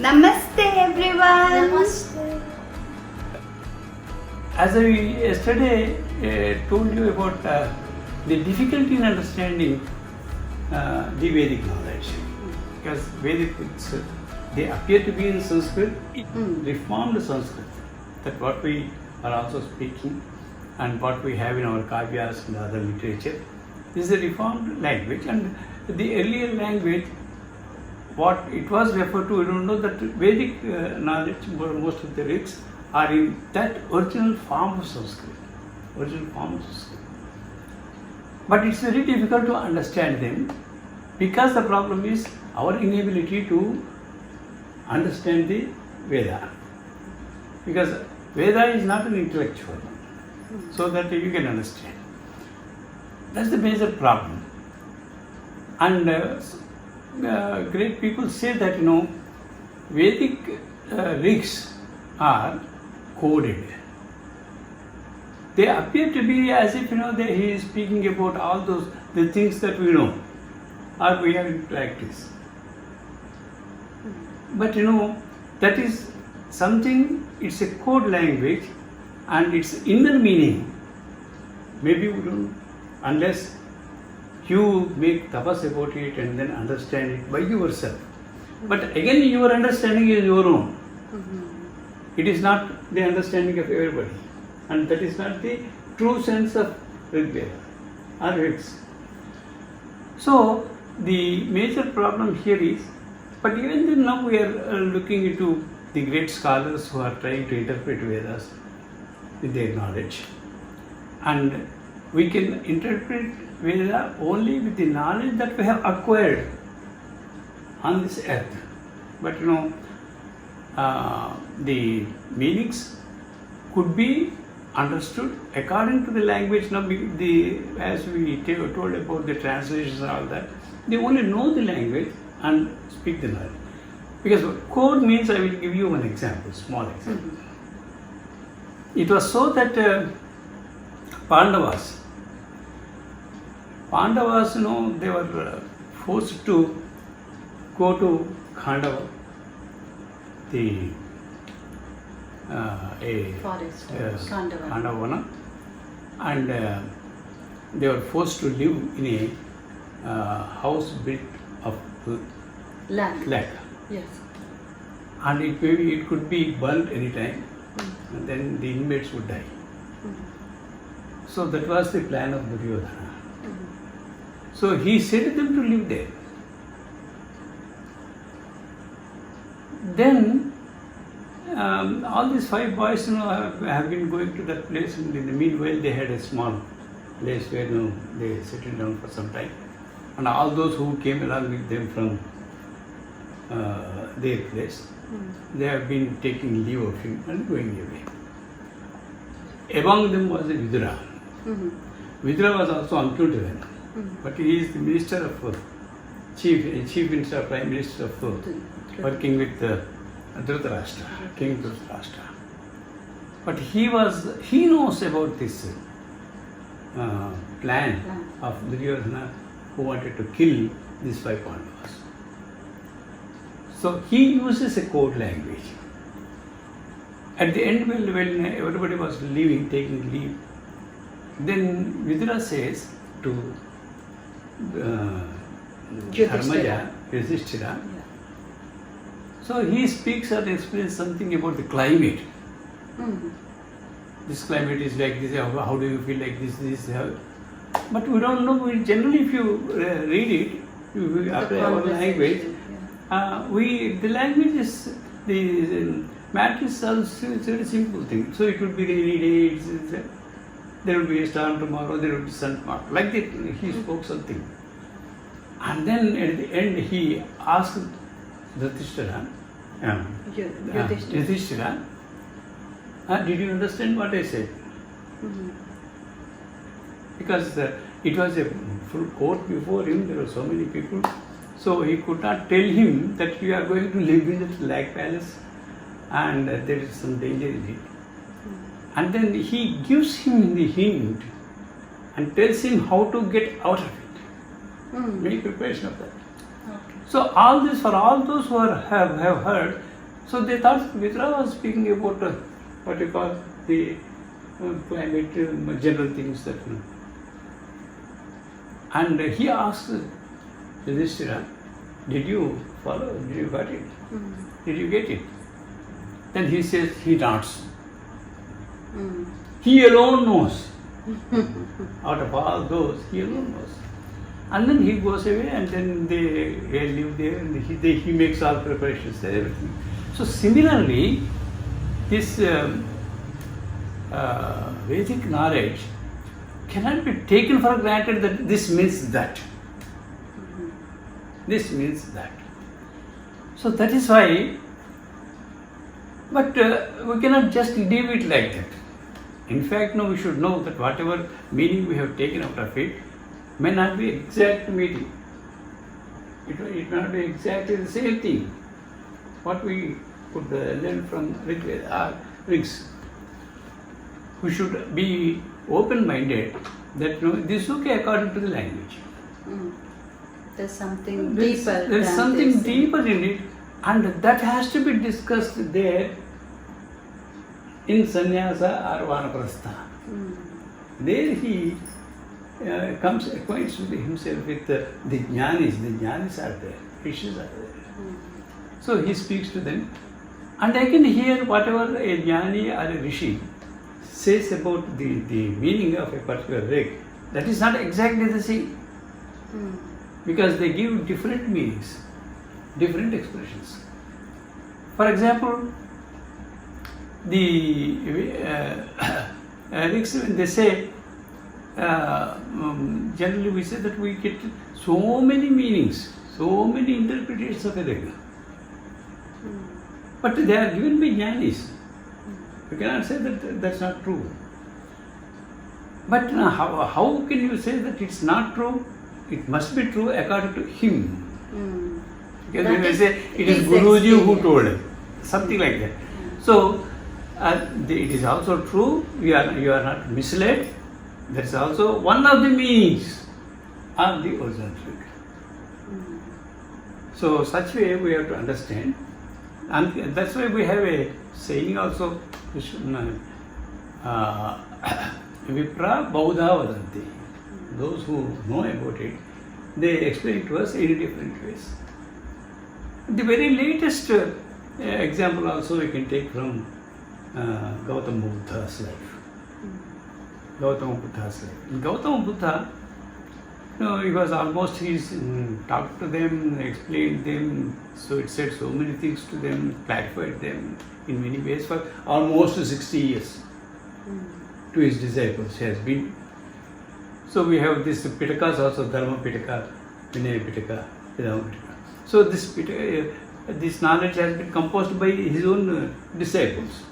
Namaste everyone. Namaste. As I yesterday told you about the difficulty in understanding the Vedic knowledge, because Vedic books they appear to be in Sanskrit, reformed Sanskrit, that what we are also speaking and what we have in our kavyas and other literature. This is a reformed language, and the earlier language, what it was referred to, we don't know that Vedic knowledge, most of the rigs are in that original form of Sanskrit. But it's very difficult to understand them, because the problem is our inability to understand the Veda. Because Veda is not an intellectual, so that you can understand. That's the major problem. And great people say that, Vedic rigs are coded. They appear to be as if, he is speaking about all the things that we know or we have in practice. But that is something, it's a code language, and its inner meaning, maybe we don't, unless you make tapas about it and then understand it by yourself. But again, your understanding is your own. It is not the understanding of everybody. And that is not the true sense of Rigveda or Rigs. So, the major problem here is, but even then now we are looking into the great scholars who are trying to interpret Vedas with their knowledge. And we can interpret Veda only with the knowledge that we have acquired on this earth. But the meanings could be understood according to the language. Now, as we told about the translations and all that, they only know the language and speak the knowledge. Because code means, I will give you one example, small example. It was so that Pandavas, they were forced to go to Khandava, the Forest. Khandavana, and they were forced to live in a house built of Land. Yes. And it could be burnt anytime, and then the inmates would die. So that was the plan of Duryodhana. So he said them to live there. Then all these 5 boys have been going to that place, and in the meanwhile they had a small place where they settled down for some time. And all those who came along with them from their place, they have been taking leave of him and going away. Among them was a Vidura. Vidura was also unknown to them, but he is the minister of chief minister, prime minister of working with Dhritarashtra, King Dhritarashtra. But he knows about this plan of Duryodhana, who wanted to kill these 5 Pandavas. So he uses a code language. At the end, when everybody was leaving, taking leave, then Vidura says to Dharmaja, Yudhishthira. So he speaks and explains something about the climate. This climate is like this, how do you feel like this? But we don't know. Generally, if you read it, if you apply our language, the language is, the matter is a very simple thing. So it would be rainy day, there will be a storm tomorrow, there will be sun tomorrow. Like that, he spoke something. And then at the end, he asked Yudhishthira, did you understand what I said? Because it was a full court before him, there were so many people. So he could not tell him that you are going to live in the Lake Palace and there is some danger in it. And then he gives him the hint and tells him how to get out of it. Make preparation of that. Okay. So all this, for all those who have heard, So they thought Mitra was speaking about what you call the climate, general things that. And he asked Yudhishthira, did you follow? Did you got it? Did you get it? Then he says, he nods. He alone knows. Out of all those, he alone knows. And then he goes away, and then they live there, and he makes all preparations there, everything. So similarly, this Vedic knowledge cannot be taken for granted that this means that. This means that. So that is why, but we cannot just leave it like that. In fact, no, we should know that whatever meaning we have taken out of it may not be exact meaning. It may not be exactly the same thing. What we could learn from Rigs. We should be open-minded that this is okay according to the language. There's something deeper. There's something deeper in it, and that has to be discussed there in sannyasa or vanaprastha. There he acquaints himself with the jnanis. The jnanis are there, rishis are there. So he speaks to them, and I can hear whatever a jnani or a rishi says about the meaning of a particular rig. That is not exactly the same. Because they give different meanings, different expressions. For example, the rigs, when they say, generally we say that we get so many meanings, so many interpretations of a rig. But they are given by jnanis. You cannot say that that's not true. But how can you say that it's not true? It must be true according to him. Because when we say it is Guruji who told it, something like that. So it is also true. You are not misled. That is also one of the meanings of the original truth. So such way we have to understand, and that's why we have a saying also. Vipra Baudha Vadanti. Those who know about it, they explain to us in different ways. The very latest example also we can take from Gautama Buddha's life. Gautama Buddha's life. In Gautama Buddha, he was almost, talked to them, explained them, so it said so many things to them, clarified them in many ways for almost 60 years to his disciples. He has been. So we have this Pitakas also, Dharma Pitaka, Vinaya Pitaka, Vedanta Pitaka. So this knowledge has been composed by his own disciples.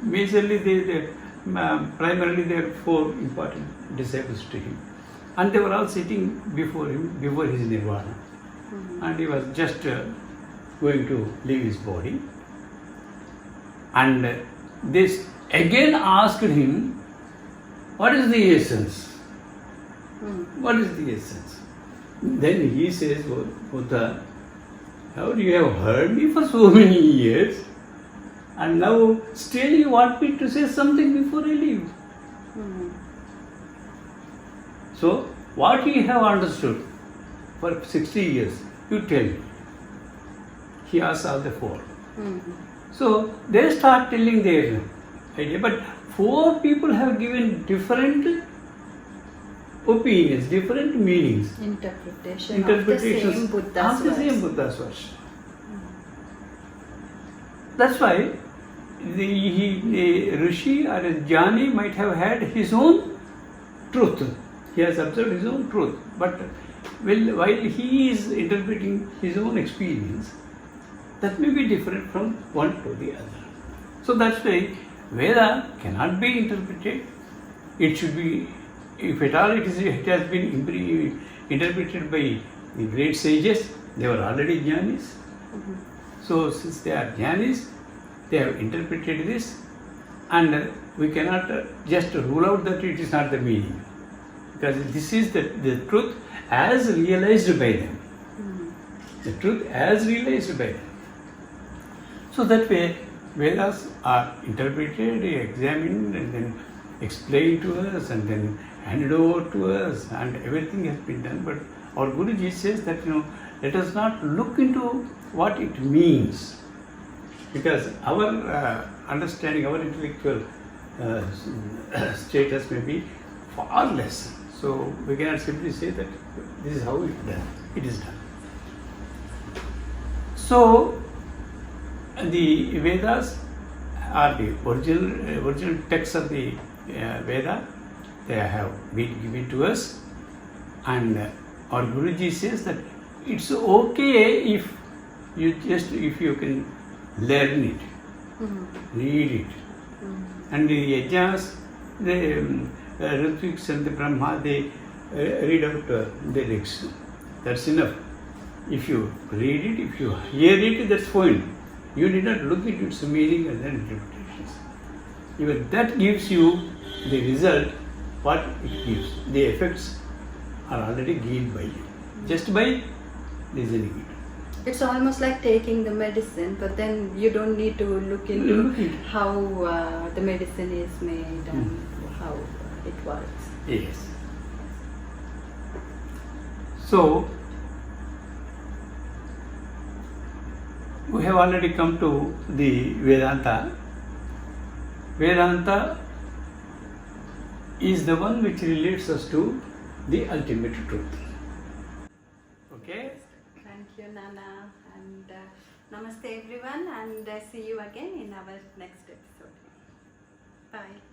Majorly, primarily there are 4 important disciples to him. And they were all sitting before him, before his nirvana. And he was just going to leave his body. And this again asked him, what is the essence? What is the essence? Then he says, Buddha, how do you have heard me for so many years? And now still you want me to say something before I leave? So, what you have understood for 60 years, you tell me. He asks all the 4. So, they start telling their idea, but 4 people have given different opinions, different meanings. Interpretations of the same Buddha's verse. That's why a rishi or a jnani might have had his own truth. He has observed his own truth. But while he is interpreting his own experience, that may be different from one to the other. So that's why Veda cannot be interpreted. It should be, if at all it has been interpreted by the great sages, they were already jnanis. So since they are jnanis, they have interpreted this, and we cannot just rule out that it is not the meaning. Because this is the truth as realized by them. The truth as realized by them. So that way, Vedas are interpreted, examined, and then explained to us, and then handed over to us, and everything has been done. But our Guruji says that, let us not look into what it means, because our understanding, our intellectual status may be far less. So we cannot simply say that this is how it is done. So the Vedas are the original texts of the Veda. They have been given to us, and our Guruji says that it's okay if you can learn it, read it, and the yajnas, the Ritvik and the Brahma, they read out the lyrics. That's enough. If you read it, if you hear it, that's fine. You need not look at its meaning and then interpretations. Even that gives you the result, what it gives. The effects are already gained by you, just by listening it. It's almost like taking the medicine, but then you don't need to look into how the medicine is made and how it works. Yes. So, we have already come to the Vedanta. Vedanta is the one which relates us to the ultimate truth. Okay? Thank you, Nana, and namaste everyone, and see you again in our next episode. Bye.